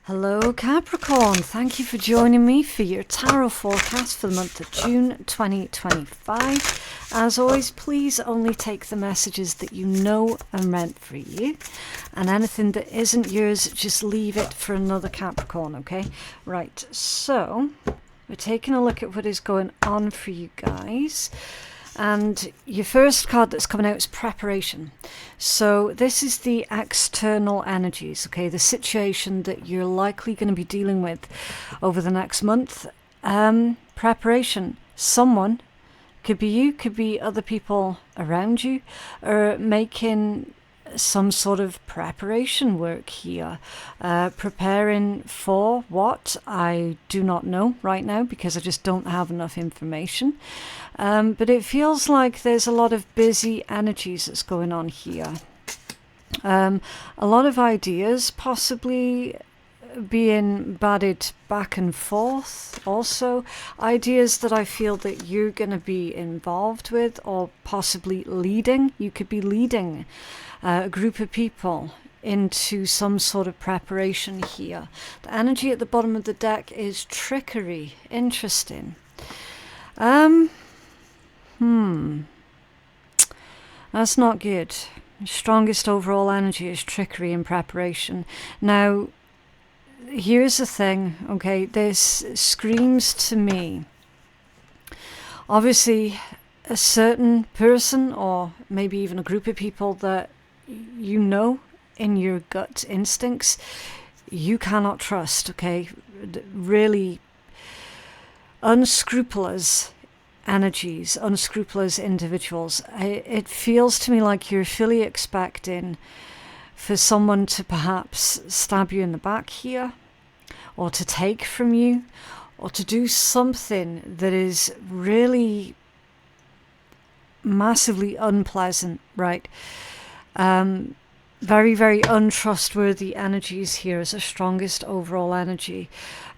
Hello Capricorn, thank you for joining me for your tarot forecast for the month of June 2025. As always, please only take the messages that you know are meant for you, and anything that isn't yours, just leave it for another Capricorn, okay? Right, so we're taking a look at what is going on for you guys. And your first card that's coming out is preparation. So this is the external energies, okay? The situation that you're likely going to be dealing with over the next month. Preparation. Someone, could be you, could be other people around you, are making some sort of preparation work here. Preparing for what? I do not know right now because I just don't have enough information. But it feels like there's a lot of busy energies that's going on here. A lot of ideas possibly being batted back and forth. Also, ideas that I feel that you're going to be involved with or possibly leading. You could be leading a group of people into some sort of preparation here. The energy at the bottom of the deck is trickery. Interesting. That's not good. Strongest overall energy is trickery and preparation. Now, here's the thing, okay? This screams to me, obviously, a certain person or maybe even a group of people that you know in your gut instincts you cannot trust, okay? Really unscrupulous energies, unscrupulous individuals. It feels to me like you're fully expecting for someone to perhaps stab you in the back here, or to take from you, or to do something that is really massively unpleasant, right? Very, very untrustworthy energies here as the strongest overall energy.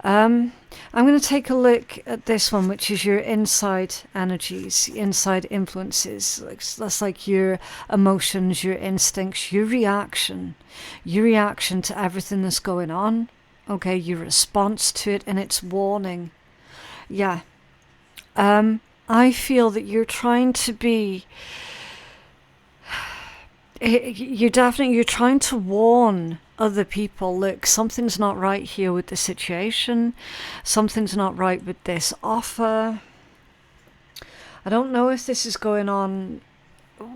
I'm going to take a look at this one, which is your inside energies, inside influences. That's like your emotions, your instincts, your reaction to everything that's going on. Okay, your response to it and its warning. Yeah. I feel that you're trying to be... You're trying to warn other people, look, something's not right here with the situation. Something's not right with this offer. I don't know if this is going on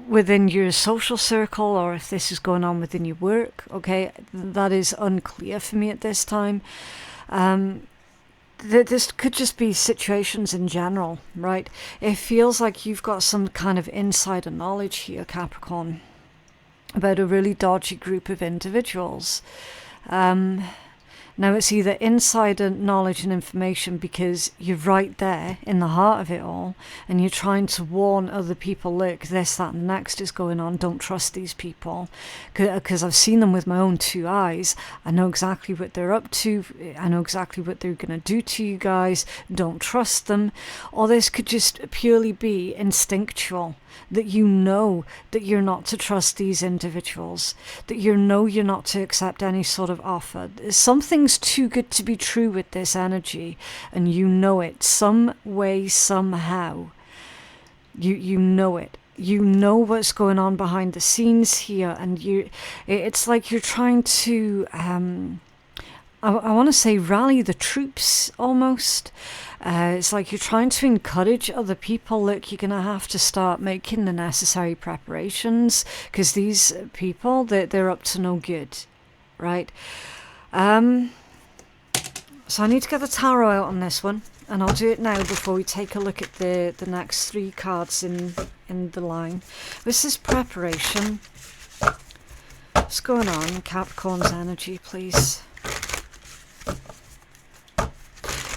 within your social circle or if this is going on within your work, okay? That is unclear for me at this time. This could just be situations in general, right? It feels like you've got some kind of insider knowledge here, Capricorn, about a really dodgy group of individuals. Now it's either insider knowledge and information because you're right there in the heart of it all and you're trying to warn other people, look, this, that and next is going on, don't trust these people, because I've seen them with my own two eyes. I know exactly what they're up to, I know exactly what they're going to do to you guys, don't trust them. Or this could just purely be instinctual, that you know that you're not to trust these individuals, that you know you're not to accept any sort of offer. Something's too good to be true with this energy, and you know it some way, somehow. You know it. You know what's going on behind the scenes here, and it's like you're trying to I want to say rally the troops almost. It's like you're trying to encourage other people, look, you're going to have to start making the necessary preparations because these people, they're up to no good, right? So I need to get the tarot out on this one, and I'll do it now before we take a look at the next three cards in the line. This is preparation. What's going on? Capricorn's energy, please.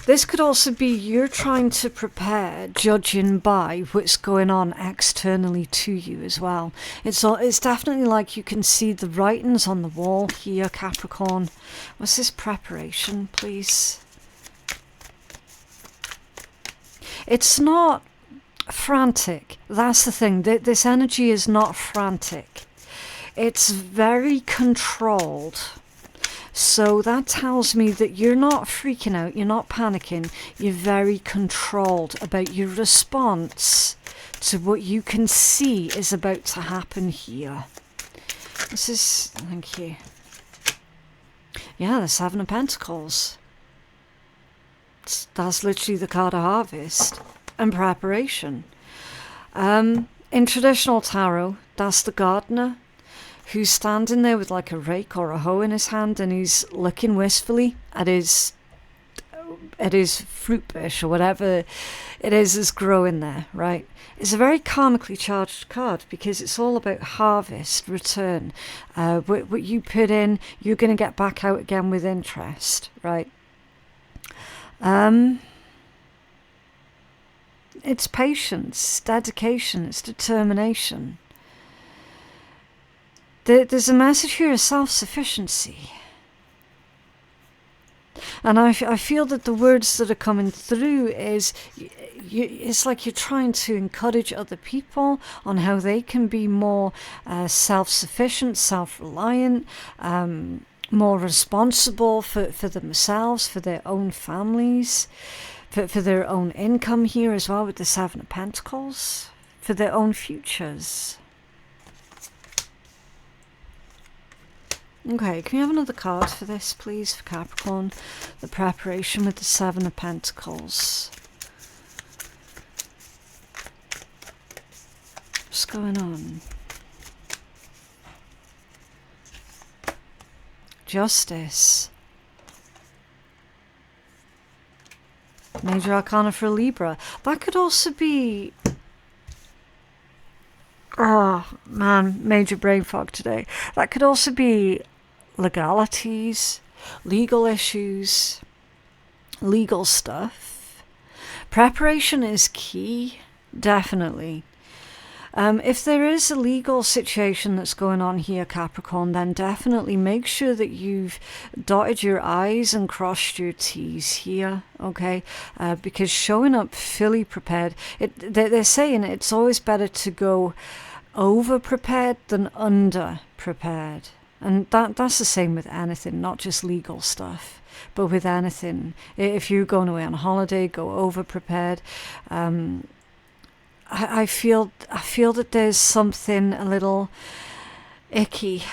This could also be you're trying to prepare, judging by what's going on externally to you as well. It's definitely like you can see the writings on the wall here, Capricorn. What's this preparation, please? It's not frantic. That's the thing. This energy is not frantic. It's very controlled. So that tells me that you're not freaking out, you're not panicking, you're very controlled about your response to what you can see is about to happen here. This is, thank you. Yeah, the Seven of Pentacles. That's literally the card of harvest and preparation. In traditional tarot, that's the gardener who's standing there with like a rake or a hoe in his hand, and he's looking wistfully at his fruit bush or whatever it is growing there, right? It's a very karmically charged card because it's all about harvest, return. What you put in, you're going to get back out again with interest, right? It's patience, dedication, it's determination. There's a message here of self-sufficiency. And I feel that the words that are coming through is, it's like you're trying to encourage other people on how they can be more self-sufficient, self-reliant, more responsible for themselves, for their own families, for their own income here as well with the Seven of Pentacles, for their own futures. Okay, can we have another card for this, please, for Capricorn? The preparation with the Seven of Pentacles. What's going on? Justice. Major Arcana for Libra. That could also be... Oh, man, major brain fog today. That could also be legalities, legal issues, legal stuff. Preparation is key, definitely. If there is a legal situation that's going on here, Capricorn, then definitely make sure that you've dotted your I's and crossed your T's here, okay? Because showing up fully prepared, they're saying it's always better to go over-prepared than under-prepared. And that's the same with anything, not just legal stuff, but with anything. If you're going away on holiday, go over-prepared. I feel that there's something a little icky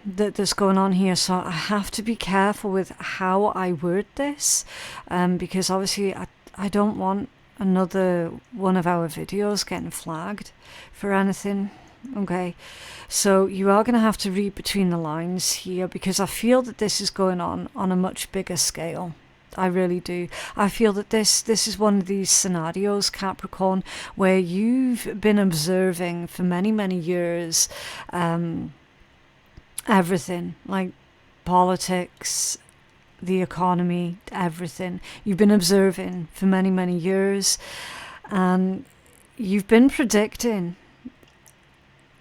that's going on here, so I have to be careful with how I word this, because obviously I don't want another one of our videos getting flagged for anything. Okay, so you are going to have to read between the lines here, because I feel that this is going on a much bigger scale. I really do. I feel that this is one of these scenarios, Capricorn, where you've been observing for many, many years everything, like politics, the economy, everything. You've been observing for many, many years, and you've been predicting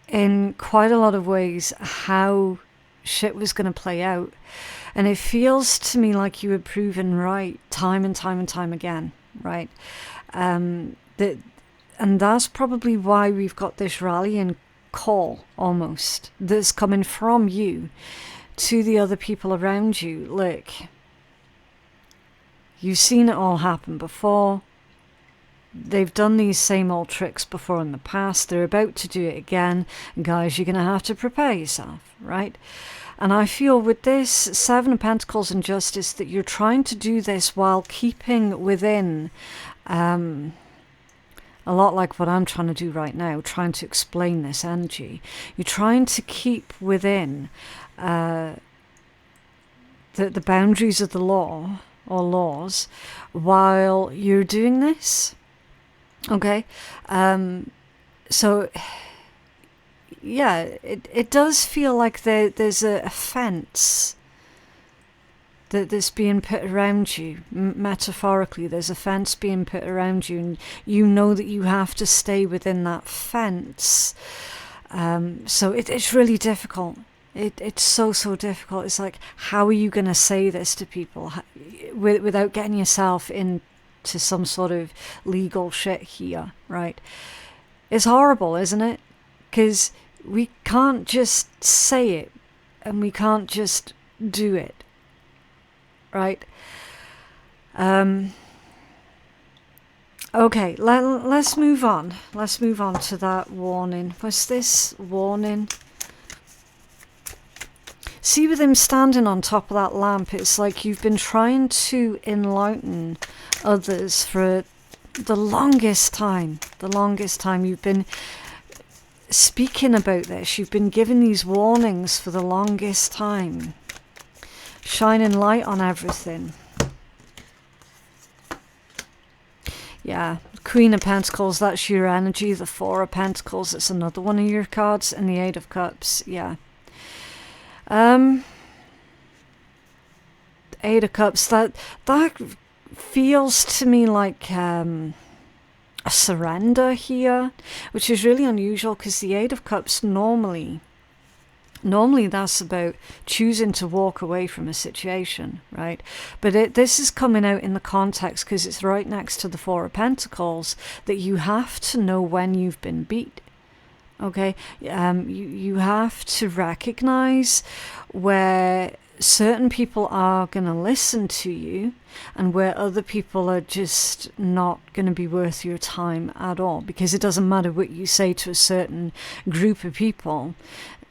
in quite a lot of ways how shit was going to play out. And it feels to me like you were proven right time and time and time again, right? And that's probably why we've got this rallying call almost that's coming from you to the other people around you. Look, you've seen it all happen before. They've done these same old tricks before in the past. They're about to do it again. And guys, you're going to have to prepare yourself, right? And I feel with this Seven of Pentacles and Justice that you're trying to do this while keeping within, a lot like what I'm trying to do right now, trying to explain this energy. You're trying to keep within the boundaries of the law or laws while you're doing this. Okay, so yeah, it does feel like there's a fence that's being put around you. Metaphorically, there's a fence being put around you, and you know that you have to stay within that fence. So it's really difficult. It's so difficult. It's like, how are you going to say this to people without getting yourself into some sort of legal shit here, right? It's horrible, isn't it? Because we can't just say it and we can't just do it. right? Okay, let's move on. Let's move on to that warning. What's this warning? See, with him standing on top of that lamp, it's like you've been trying to enlighten others for the longest time. The longest time you've been speaking about this. You've been giving these warnings for the longest time. Shining light on everything. Yeah, Queen of Pentacles, that's your energy. The Four of Pentacles, it's another one of your cards. And the Eight of Cups, yeah. Eight of Cups, that feels to me like a surrender here, which is really unusual because the Eight of Cups normally that's about choosing to walk away from a situation, right? But this is coming out in the context because it's right next to the Four of Pentacles that you have to know when you've been beat. Okay, you have to recognize where certain people are going to listen to you and where other people are just not going to be worth your time at all, because it doesn't matter what you say to a certain group of people,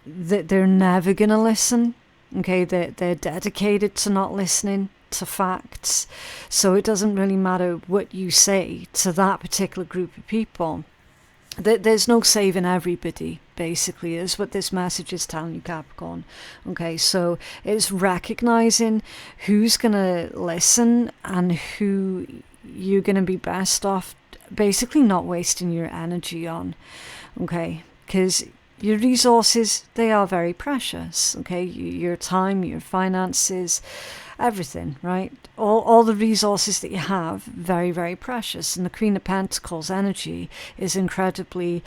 that they're never going to listen. Okay, they're dedicated to not listening to facts, so it doesn't really matter what you say to that particular group of people. There's no saving everybody, basically, is what this message is telling you, Capricorn. Okay, so it's recognizing who's going to listen and who you're going to be best off basically not wasting your energy on. Okay, because your resources, they are very precious. Okay, your time, your finances, everything, right? All the resources that you have, very, very precious. And the Queen of Pentacles energy is incredibly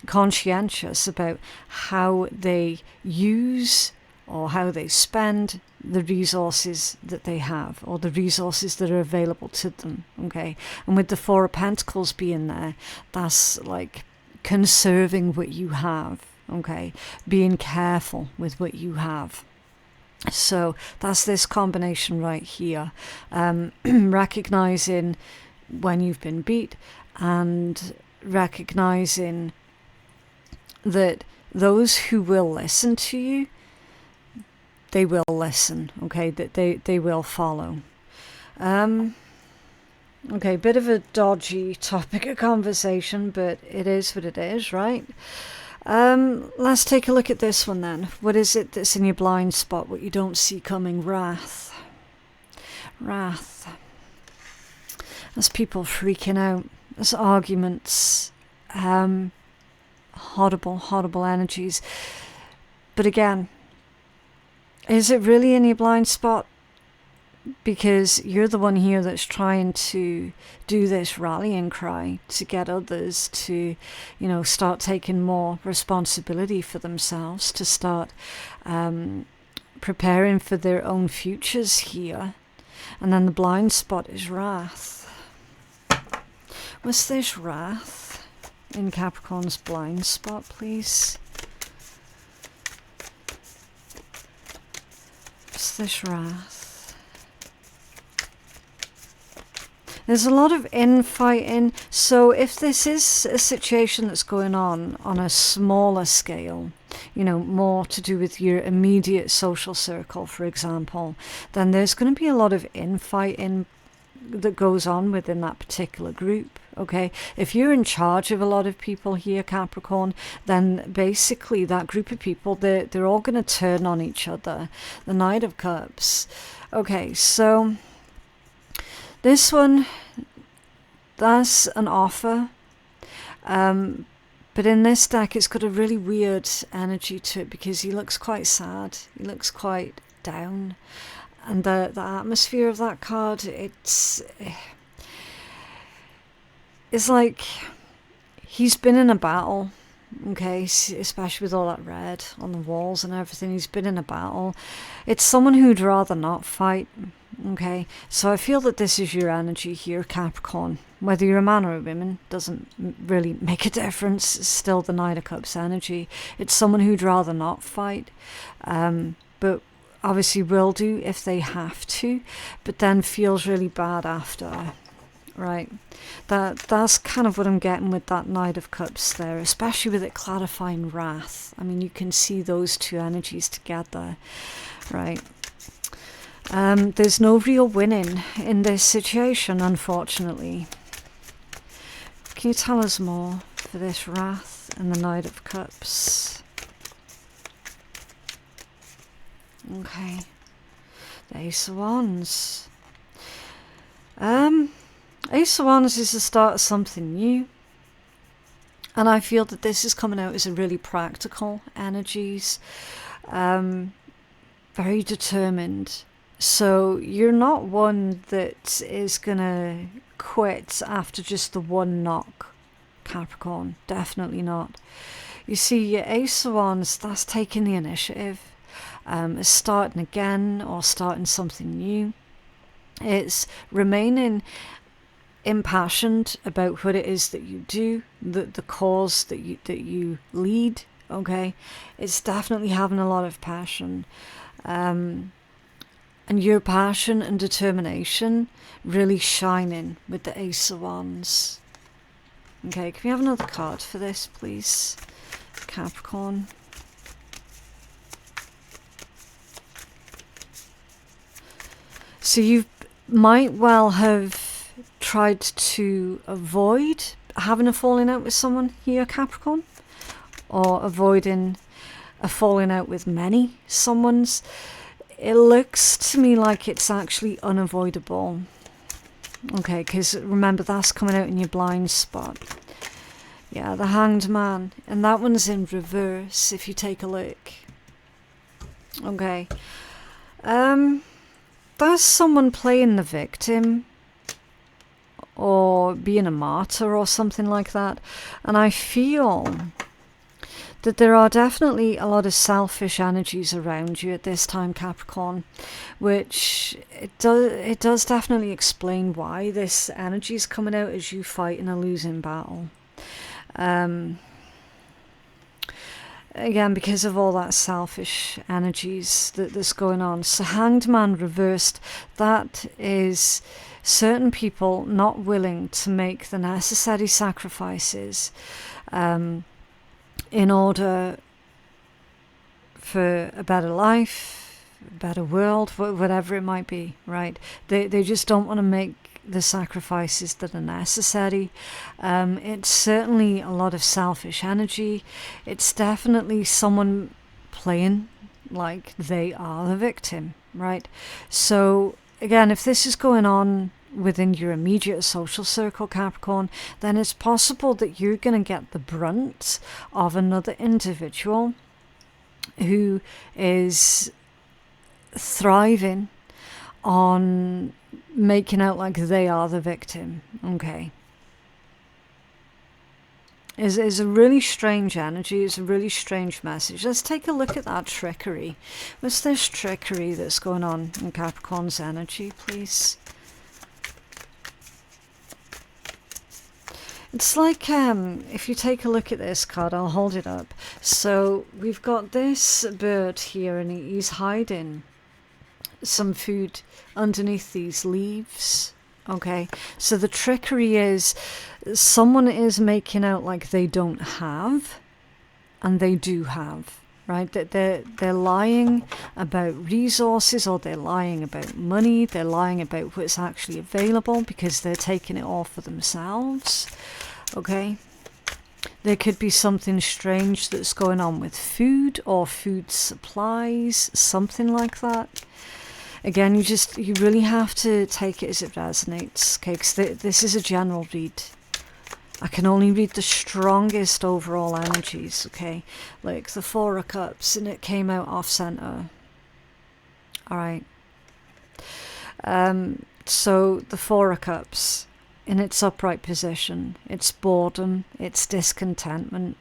conscientious about how they use or how they spend the resources that they have, or the resources that are available to them. Okay, and with the Four of Pentacles being there, that's like conserving what you have. Okay, being careful with what you have. So that's this combination right here. Recognizing when you've been beat and recognizing that those who will listen to you, they will listen, okay, that they will follow. Okay, bit of a dodgy topic of conversation, but it is what it is, right? Let's take a look at this one then. What is it that's in your blind spot, what you don't see coming? Wrath. Wrath. There's people freaking out. There's arguments. Horrible energies. But again, is it really in your blind spot? Because you're the one here that's trying to do this rallying cry to get others to, start taking more responsibility for themselves, to start preparing for their own futures here. And then the blind spot is wrath. What's this wrath in Capricorn's blind spot, please? What's this wrath? There's a lot of infighting. So if this is a situation that's going on a smaller scale, more to do with your immediate social circle, for example, then there's going to be a lot of infighting that goes on within that particular group. Okay, if you're in charge of a lot of people here, Capricorn, then basically that group of people, they're all going to turn on each other. The Knight of Cups. Okay, so this one, that's an offer, but in this deck it's got a really weird energy to it because he looks quite sad, he looks quite down, and the atmosphere of that card, it's like he's been in a battle, okay, especially with all that red on the walls and everything. He's been in a battle. It's someone who'd rather not fight. Okay, so I feel that this is your energy here, Capricorn. Whether you're a man or a woman doesn't really make a difference. It's still the Knight of Cups energy. It's someone who'd rather not fight. But obviously will do if they have to, but then feels really bad after. Right, that's kind of what I'm getting with that Knight of Cups there, especially with it clarifying wrath. I mean, you can see those two energies together, right? There's no real winning in this situation, unfortunately. Can you tell us more for this wrath and the Knight of Cups? Okay, the Ace of Wands. Ace of Wands is the start of something new. And I feel that this is coming out as a really practical energies. Very determined. So you're not one that is going to quit after just the one knock, Capricorn. Definitely not. You see, your Ace of Wands, that's taking the initiative. It's starting again or starting something new. It's remaining impassioned about what it is that you do, the cause that you lead. Okay, it's definitely having a lot of passion, and your passion and determination really shining with the Ace of Wands. Okay, can we have another card for this, please, Capricorn? So you might well have tried to avoid having a falling out with someone here, Capricorn, or avoiding a falling out with many someones. It looks to me like it's actually unavoidable. Okay, because remember, that's coming out in your blind spot. Yeah, the Hanged Man, and that one's in reverse if you take a look. Okay. There's someone playing the victim or being a martyr or something like that. And I feel that there are definitely a lot of selfish energies around you at this time, Capricorn, which it does definitely explain why this energy is coming out as you fight in a losing battle. Again, because of all that selfish energies that's going on. So Hanged Man reversed, that is certain people not willing to make the necessary sacrifices in order for a better life, a better world, whatever it might be, right? They just don't want to make the sacrifices that are necessary. It's certainly a lot of selfish energy. It's definitely someone playing like they are the victim, right? So again, if this is going on within your immediate social circle, Capricorn, then it's possible that you're going to get the brunt of another individual who is thriving on making out like they are the victim. Okay. Is a really strange energy. It's a really strange message. Let's take a look at that trickery. What's this trickery that's going on in Capricorn's energy, please? It's like, if you take a look at this card, I'll hold it up. So we've got this bird here, and he's hiding some food underneath these leaves. Okay, so the trickery is someone is making out like they don't have, and they do have, right? That they're lying about resources, or they're lying about money, they're lying about what's actually available because they're taking it all for themselves. Okay, there could be something strange that's going on with food or food supplies, something like that. Again, you really have to take it as it resonates, okay? Because this is a general read. I can only read the strongest overall energies, okay? Like the Four of Cups, and it came out off center. All right. So the Four of Cups in its upright position, it's boredom, it's discontentment.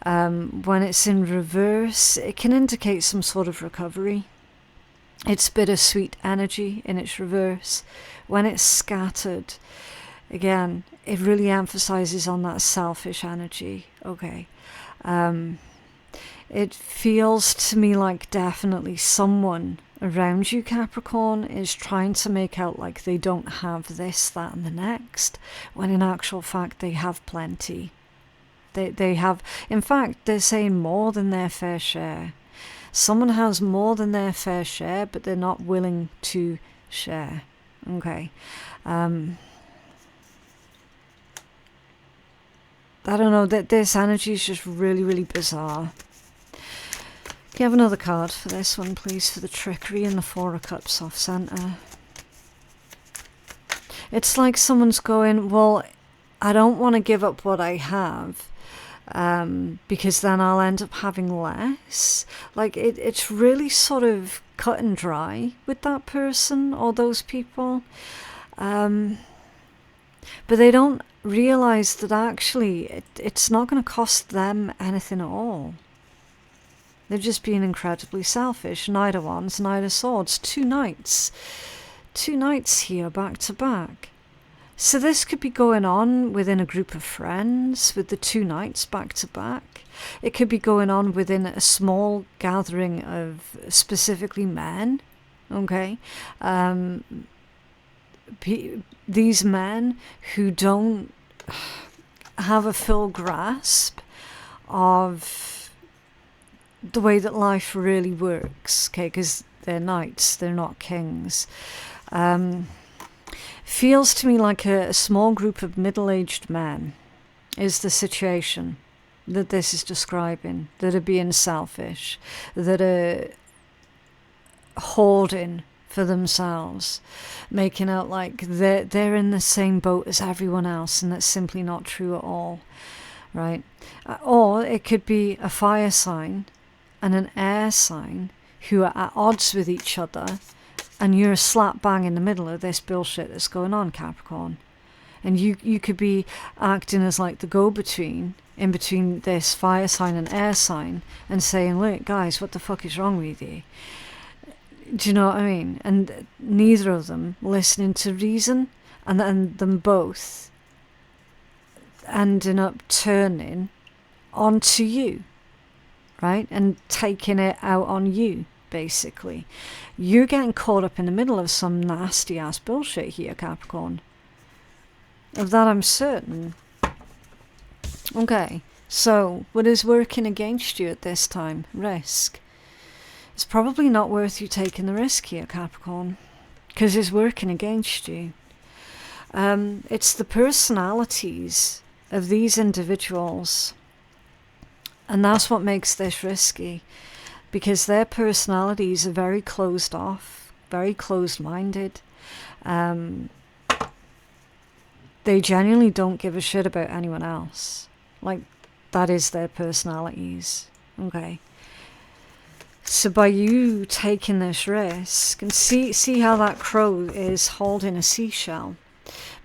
When it's in reverse, it can indicate some sort of recovery. It's bittersweet energy in its reverse. When it's scattered, again, it really emphasizes on that selfish energy. Okay. It feels to me like definitely someone around you, Capricorn, is trying to make out like they don't have this, that, and the next, when in actual fact they have plenty. They have, in fact, they're saying more than their fair share. Someone has more than their fair share, but they're not willing to share. Okay. I don't know, that this energy is just really, really bizarre. Can you have another card for this one, please, for the trickery and the Four of Cups off center? It's like someone's going, well, I don't want to give up what I have, because then I'll end up having less. Like, it's really sort of cut and dry with that person or those people. But they don't realize that actually it's not going to cost them anything at all. They're just being incredibly selfish. Knight of Wands, Knight of Swords, two knights here back to back. So this could be going on within a group of friends with the two knights back to back. It could be going on within a small gathering of specifically men. Okay, these men who don't have a full grasp of the way that life really works, okay, because they're knights, they're not kings. Feels to me like a small group of middle-aged men is the situation that this is describing, that are being selfish, that are hoarding for themselves, making out like they're in the same boat as everyone else, and that's simply not true at all, right? Or it could be a fire sign and an air sign who are at odds with each other, and you're slap bang in the middle of this bullshit that's going on, Capricorn. And you could be acting as like the go-between in between this fire sign and air sign and saying, look, guys, what the fuck is wrong with you? Do you know what I mean? And neither of them listening to reason, and then them both ending up turning onto you, right? And taking it out on you, basically. You're getting caught up in the middle of some nasty ass bullshit here, Capricorn. Of that I'm certain. Okay, so what is working against you at this time? Risk. It's probably not worth you taking the risk here, Capricorn, because it's working against you. It's the personalities of these individuals, and that's what makes this risky, because their personalities are very closed off, very closed-minded. They genuinely don't give a shit about anyone else. Like, that is their personalities. Okay. So by you taking this risk, and see how that crow is holding a seashell.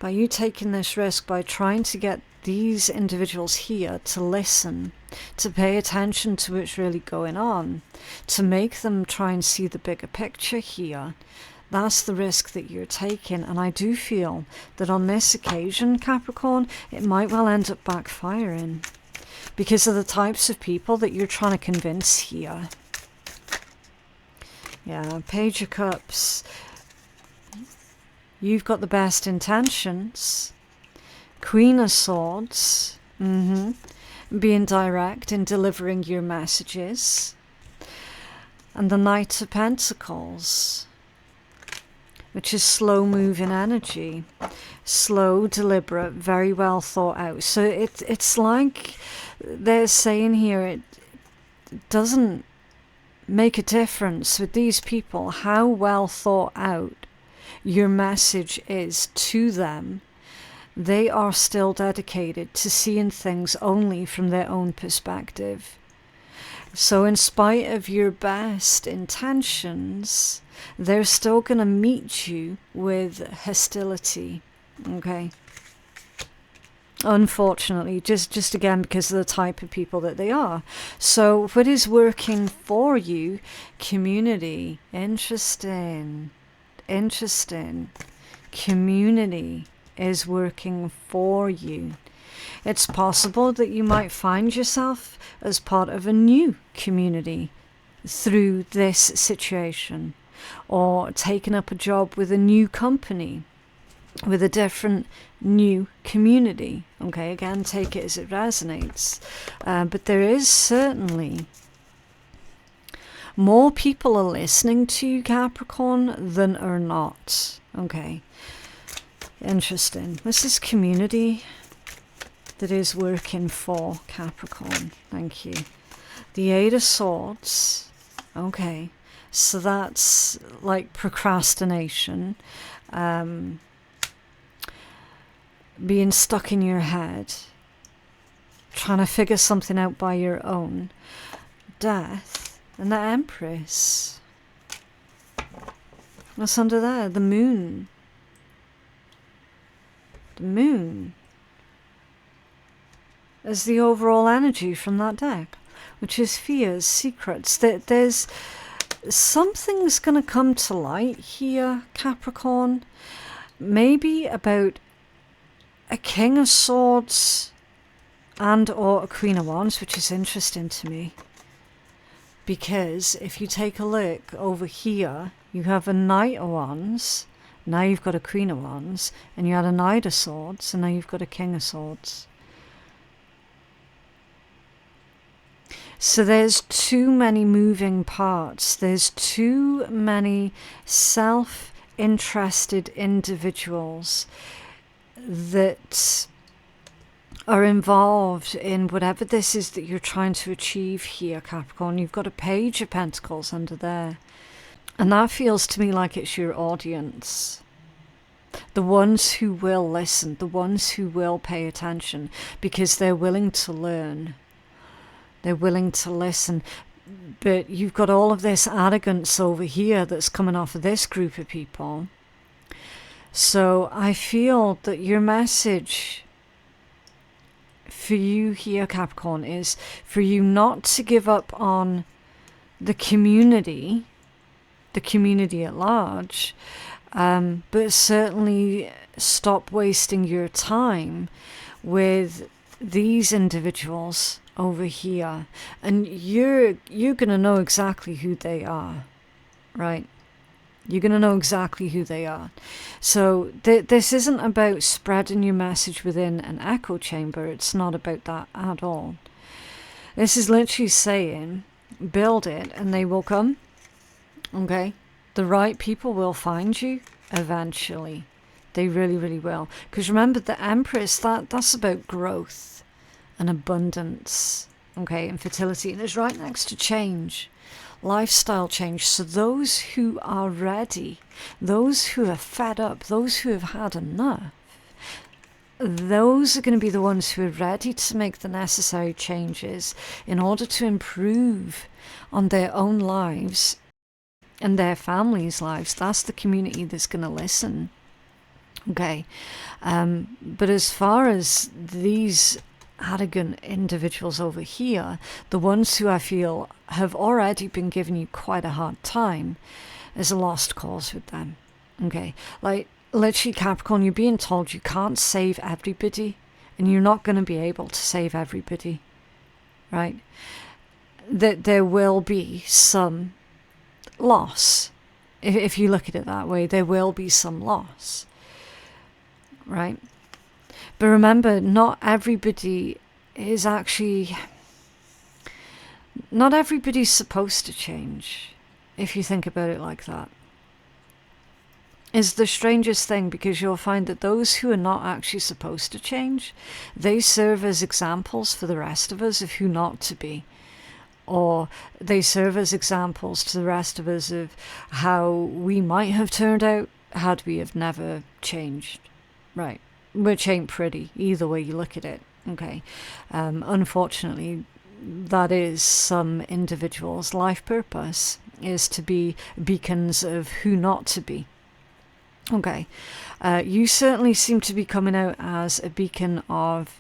By you taking this risk, by trying to get these individuals here to listen, to pay attention to what's really going on, to make them try and see the bigger picture here, that's the risk that you're taking. And I do feel that on this occasion, Capricorn, it might well end up backfiring because of the types of people that you're trying to convince here. Yeah, Page of Cups. You've got the best intentions. Queen of Swords. Being direct in delivering your messages. And the Knight of Pentacles, which is slow-moving energy. Slow, deliberate, very well thought out. So it's like they're saying here, it doesn't make a difference with these people how well thought out your message is to them. They are still dedicated to seeing things only from their own perspective. So in spite of your best intentions, they're still going to meet you with hostility. Okay. Unfortunately, just again because of the type of people that they are. So what is working for you? Community. Interesting. Community is working for you. It's possible that you might find yourself as part of a new community through this situation, or taking up a job with a new company, with a different new community. Okay, again, take it as it resonates. But there is certainly more people are listening to you, Capricorn, than are not. Okay, interesting. This is community that is working for Capricorn. Thank you. The Eight of Swords. Okay, so that's like procrastination, being stuck in your head, trying to figure something out by your own. Death and the Empress. What's under there? The Moon. The Moon is the overall energy from that deck, which is fears, secrets. There's something's going to come to light here, Capricorn. Maybe about a King of Swords and or a Queen of Wands, which is interesting to me. Because if you take a look over here, you have a Knight of Wands, now you've got a Queen of Wands, and you had a Knight of Swords, and now you've got a King of Swords. So there's too many moving parts. There's too many self-interested individuals that are involved in whatever this is that you're trying to achieve here, Capricorn. You've got a Page of Pentacles under there. And that feels to me like it's your audience. The ones who will listen, the ones who will pay attention, because they're willing to learn. They're willing to listen. But you've got all of this arrogance over here that's coming off of this group of people. So I feel that your message for you here, Capricorn, is for you not to give up on the community at large, but certainly stop wasting your time with these individuals over here. And you're going to know exactly who they are, right? You're going to know exactly who they are. So this isn't about spreading your message within an echo chamber. It's not about that at all. This is literally saying, build it and they will come. Okay? The right people will find you eventually. They really, really will. Because remember, the Empress, that's about growth and abundance. Okay? And fertility. And it's right next to change. Lifestyle change. So those who are ready, those who are fed up, those who have had enough, those are going to be the ones who are ready to make the necessary changes in order to improve on their own lives and their families' lives. That's the community that's going to listen. Okay. But as far as these arrogant individuals over here, the ones who I feel have already been giving you quite a hard time, is a lost cause with them. Okay, like literally, Capricorn, you're being told you can't save everybody, and you're not going to be able to save everybody, right? That there will be some loss. If you look at it that way, there will be some loss, right? But remember, not everybody's supposed to change, if you think about it like that. It's the strangest thing, because you'll find that those who are not actually supposed to change, they serve as examples for the rest of us of who not to be. Or they serve as examples to the rest of us of how we might have turned out had we have never changed, right? Which ain't pretty, either way you look at it, okay? Unfortunately, that is some individuals' life purpose, is to be beacons of who not to be. Okay, you certainly seem to be coming out as a beacon of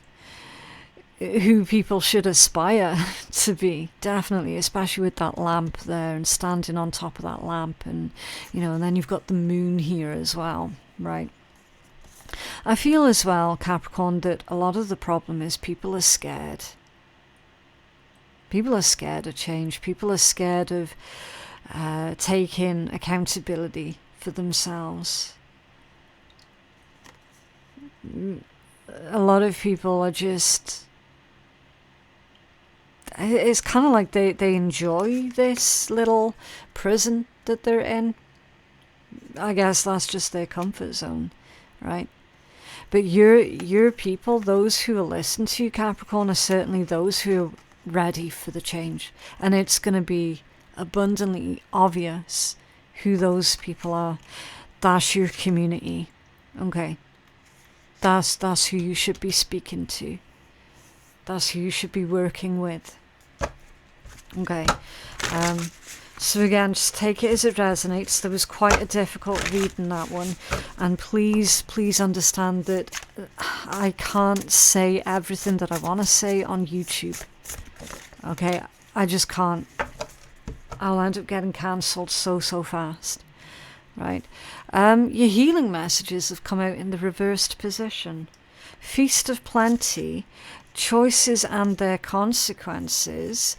who people should aspire to be, definitely, especially with that lamp there and standing on top of that lamp, and and then you've got the moon here as well, right? I feel as well, Capricorn, that a lot of the problem is people are scared. People are scared of change. People are scared of taking accountability for themselves. A lot of people are just... It's kind of like they enjoy this little prison that they're in. I guess that's just their comfort zone, right? But your people, those who will listen to you, Capricorn, are certainly those who are ready for the change. And it's going to be abundantly obvious who those people are. That's your community, okay? That's who you should be speaking to. That's who you should be working with. Okay. So again, just take it as it resonates. There was quite a difficult read in that one. And please understand that I can't say everything that I want to say on YouTube. Okay? I just can't. I'll end up getting cancelled so fast. Right? Your healing messages have come out in the reversed position. Feast of Plenty, choices and their consequences,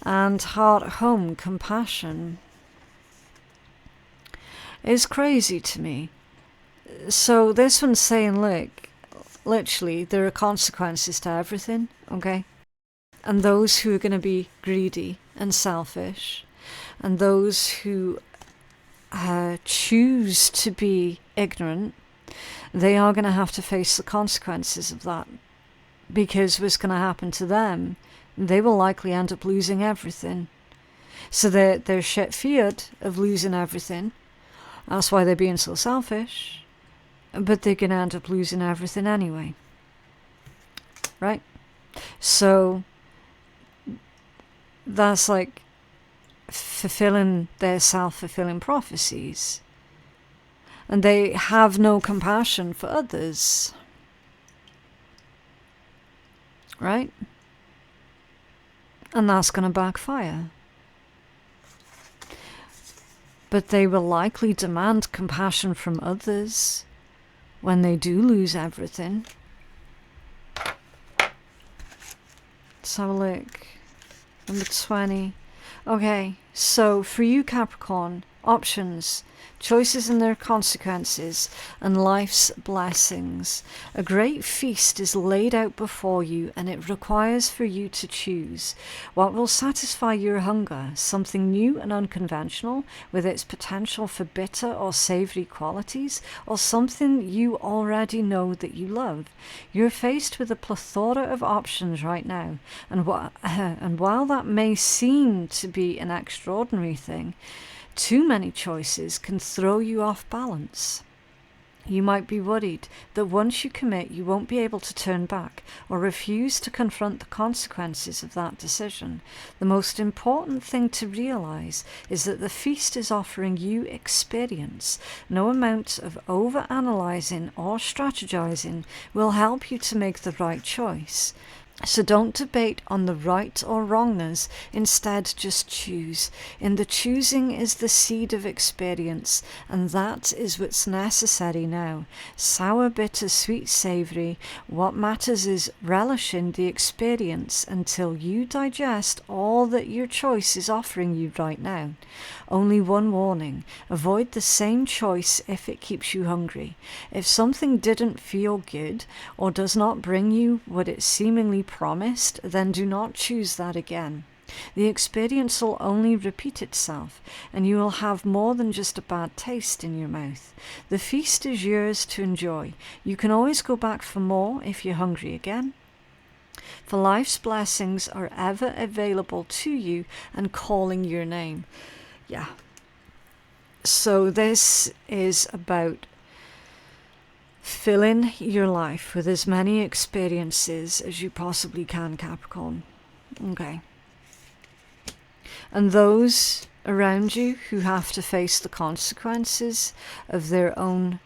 and heart home compassion is crazy to me. So this one's saying, look, literally there are consequences to everything, okay? And those who are going to be greedy and selfish, and those who choose to be ignorant, they are going to have to face the consequences of that. Because what's going to happen to them, they will likely end up losing everything. So they're shit feared of losing everything. That's why they're being so selfish. But they're going to end up losing everything anyway. Right? So that's like fulfilling their self-fulfilling prophecies. And they have no compassion for others. Right? And that's going to backfire. But they will likely demand compassion from others when they do lose everything. Let's have a look. Number 20. Okay, so for you, Capricorn, options, choices and their consequences, and life's blessings. A great feast is laid out before you, and it requires for you to choose what will satisfy your hunger, something new and unconventional with its potential for bitter or savoury qualities, or something you already know that you love. You're faced with a plethora of options right now, and while that may seem to be an extraordinary thing, too many choices can throw you off balance. You might be worried that once you commit, you won't be able to turn back or refuse to confront the consequences of that decision. The most important thing to realize is that the feast is offering you experience. No amount of over-analyzing or strategizing will help you to make the right choice. So don't debate on the right or wrongness, instead just choose. In the choosing is the seed of experience, and that is what's necessary now. Sour, bitter, sweet, savoury, what matters is relishing the experience until you digest all that your choice is offering you right now. Only one warning, avoid the same choice if it keeps you hungry. If something didn't feel good or does not bring you what it seemingly promised, then do not choose that again. The experience will only repeat itself, and you will have more than just a bad taste in your mouth. The feast is yours to enjoy. You can always go back for more if you're hungry again. For life's blessings are ever available to you and calling your name. Yeah. So this is about filling your life with as many experiences as you possibly can, Capricorn. Okay. And those around you who have to face the consequences of their own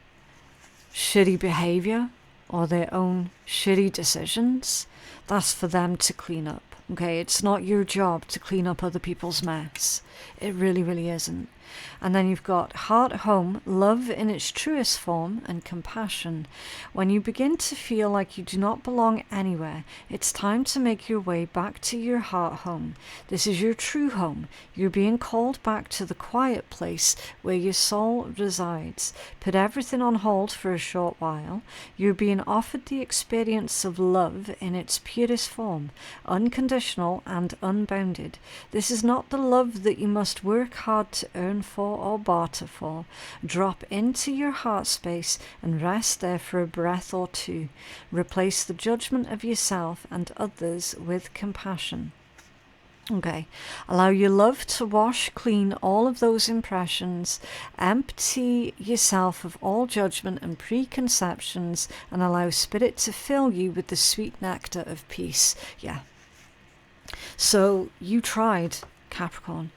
shitty behavior or their own shitty decisions, that's for them to clean up. Okay, it's not your job to clean up other people's mess. It really, really isn't. And then you've got heart home, love in its truest form, and compassion. When you begin to feel like you do not belong anywhere, it's time to make your way back to your heart home. This is your true home. You're being called back to the quiet place where your soul resides. Put everything on hold for a short while. You're being offered the experience of love in its purest form, unconditional and unbounded. This is not the love that you must work hard to earn for or barter for. Drop into your heart space and rest there for a breath or two. Replace the judgment of yourself and others with compassion. Okay, allow your love to wash clean all of those impressions. Empty yourself of all judgment and preconceptions and allow spirit to fill you with the sweet nectar of peace. Yeah. So you tried, Capricorn.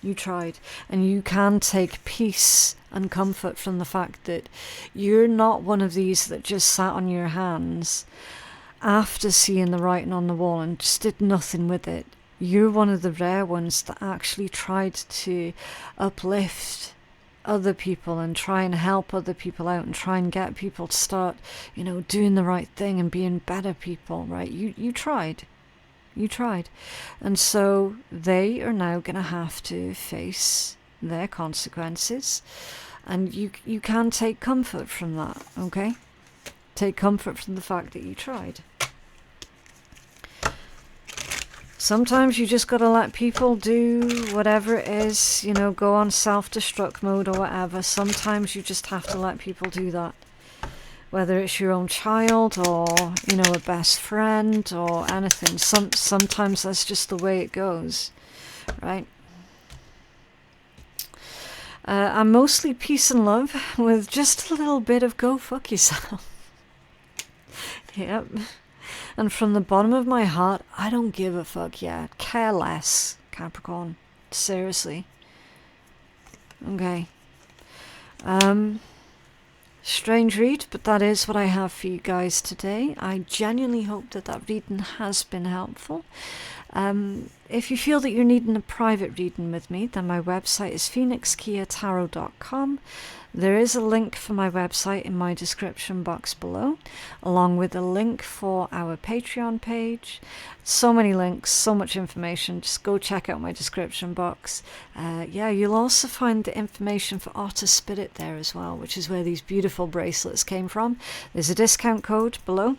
You tried. And you can take peace and comfort from the fact that you're not one of these that just sat on your hands after seeing the writing on the wall and just did nothing with it. You're one of the rare ones that actually tried to uplift other people and try and help other people out and try and get people to start, doing the right thing and being better people, right? You tried. You tried. And so they are now going to have to face their consequences. And you can take comfort from that, okay? Take comfort from the fact that you tried. Sometimes you just got to let people do whatever it is, go on self-destruct mode or whatever. Sometimes you just have to let people do that. Whether it's your own child or, a best friend or anything. Sometimes that's just the way it goes, right? I'm mostly peace and love with just a little bit of go fuck yourself. Yep. And from the bottom of my heart, I don't give a fuck yet. Care less, Capricorn. Seriously. Okay. Strange read, but that is what I have for you guys today. I genuinely hope that reading has been helpful. If you feel that you're needing a private reading with me, then my website is phoenixkeiatarot.com. There is a link for my website in my description box below, along with a link for our Patreon page. So many links, so much information. Just go check out my description box. You'll also find the information for Otter Spirit there as well, which is where these beautiful bracelets came from. There's a discount code below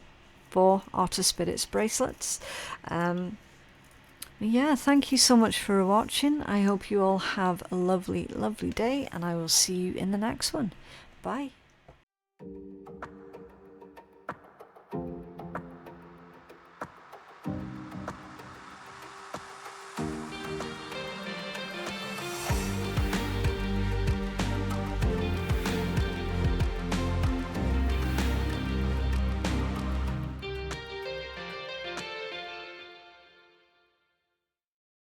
for Otter Spirit's bracelets. Thank you so much for watching. I hope you all have a lovely, lovely day, and I will see you in the next one. Bye.